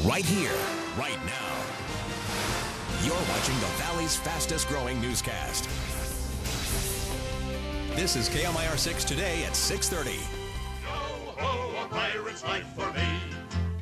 right here, right now. You're watching the Valley's fastest growing newscast. This is KMIR 6 today at 6:30. Yo-ho, a pirate's life for me.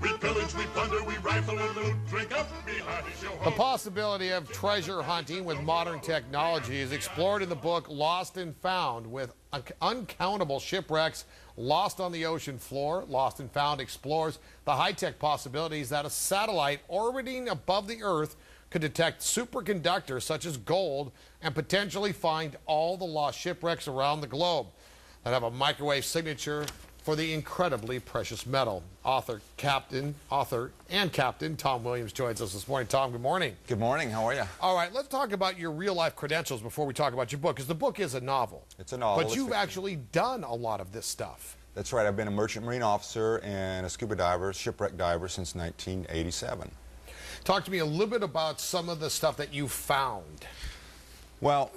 We pillage, we plunder, we rifle and loot, drink up, be hearty, yo-ho. The possibility of treasure hunting with modern technology is explored in the book Lost and Found, with uncountable shipwrecks lost on the ocean floor. Lost and Found explores the high-tech possibilities that a satellite orbiting above the Earth could detect superconductors such as gold and potentially find all the lost shipwrecks around the globe that have a microwave signature for the incredibly precious metal. Author and Captain Tom Williams joins us this morning. Tom, good morning. Good morning. How are you? All right, let's talk about your real-life credentials before we talk about your book, because the book is a novel. It's a novel. But you've actually done a lot of this stuff. That's right. I've been a merchant marine officer and a scuba diver, shipwreck diver since 1987. Talk to me a little bit about some of the stuff that you found. Well,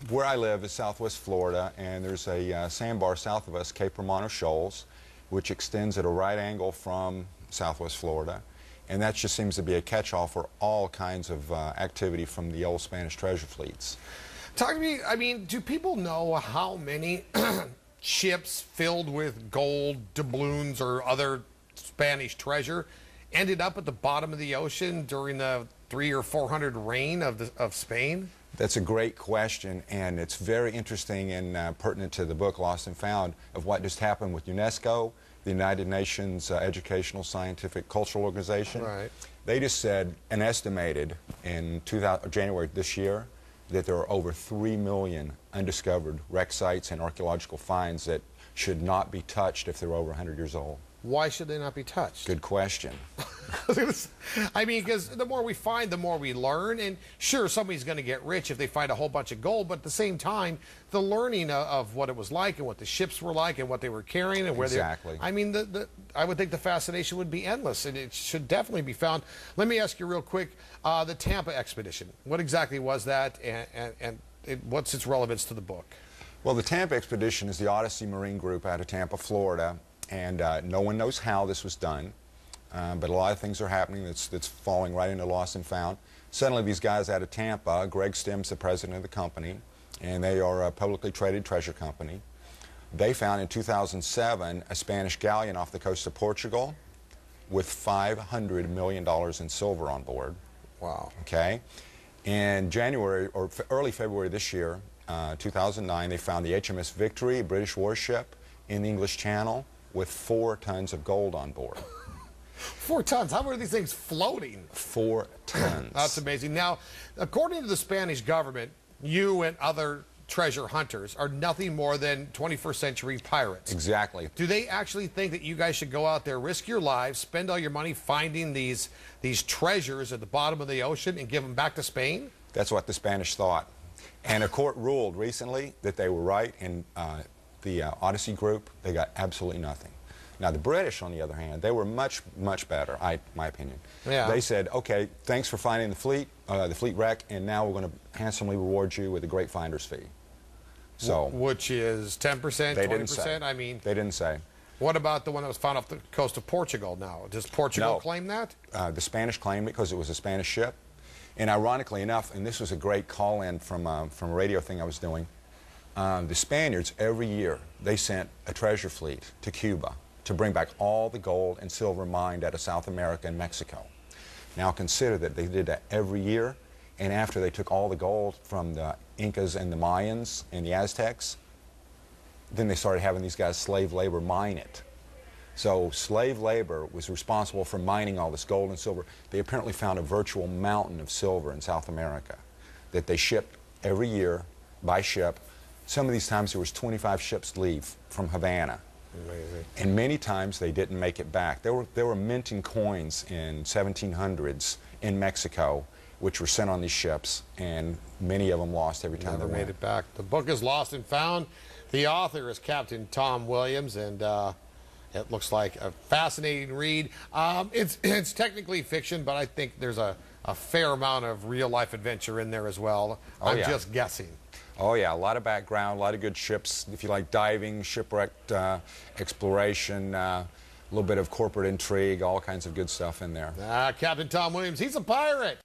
where I live is southwest Florida, and there's a sandbar south of us, Cape Romano Shoals, which extends at a right angle from southwest Florida. And that just seems to be a catch-all for all kinds of activity from the old Spanish treasure fleets. Talk to me, I mean, do people know how many ships filled with gold, doubloons, or other Spanish treasure ended up at the bottom of the ocean during the 300 or 400 reign of Spain? That's a great question, and it's very interesting and pertinent to the book Lost and Found of what just happened with UNESCO, the United Nations Educational, Scientific, Cultural Organization. Right. They just said and estimated in January this year that there are over 3 million undiscovered wreck sites and archaeological finds that should not be touched if they're over 100 years old. Why should they not be touched? Good question. I mean, because the more we find, the more we learn. And sure, somebody's going to get rich if they find a whole bunch of gold. But at the same time, the learning of what it was like and what the ships were like and what they were carrying and where exactly. I mean, I would think the fascination would be endless, and it should definitely be found. Let me ask you real quick, the Tampa expedition. What exactly was that, and what's its relevance to the book? Well, the Tampa expedition is the Odyssey Marine Group out of Tampa, Florida. And no one knows how this was done, but a lot of things are happening that's falling right into Lost and Found. Suddenly these guys out of Tampa, Greg Stim's the president of the company, and they are a publicly traded treasure company. They found in 2007 a Spanish galleon off the coast of Portugal with $500 million in silver on board. Wow. Okay. In January or early February this year, 2009, they found the HMS Victory, a British warship, in the English Channel, with 4 tons of gold on board. 4 tons? How are these things floating? 4 tons. That's amazing. Now, according to the Spanish government, you and other treasure hunters are nothing more than 21st century pirates. Exactly. Do they actually think that you guys should go out there, risk your lives, spend all your money finding these treasures at the bottom of the ocean and give them back to Spain? That's what the Spanish thought. And a court ruled recently that they were right, and the Odyssey group, they got absolutely nothing. Now the British, on the other hand, they were much, much better, my opinion. Yeah. They said, okay, thanks for finding the fleet wreck, and now we're going to handsomely reward you with a great finder's fee. So, which is 10%, they 20%? didn't say. I mean, they didn't say. What about the one that was found off the coast of Portugal now? Does Portugal No. claim that? The Spanish claimed it because it was a Spanish ship. And ironically enough, and this was a great call-in from a radio thing I was doing, the Spaniards, every year, they sent a treasure fleet to Cuba to bring back all the gold and silver mined out of South America and Mexico. Now consider that they did that every year, and after they took all the gold from the Incas and the Mayans and the Aztecs, then they started having these guys slave labor mine it. So slave labor was responsible for mining all this gold and silver. They apparently found a virtual mountain of silver in South America that they shipped every year by ship. Some of these times there was 25 ships leave from Havana. Amazing. And many times they didn't make it back. They were minting coins in 1700s in Mexico, which were sent on these ships, and many of them lost every time Never they made went. it back. The book is Lost and Found. The author is Captain Tom Williams, and it looks like a fascinating read. It's technically fiction, but I think there's a fair amount of real-life adventure in there as well. I'm just guessing. Oh yeah, a lot of background, a lot of good ships. If you like diving, shipwrecked exploration, little bit of corporate intrigue, all kinds of good stuff in there. Captain Tom Williams, he's a pirate.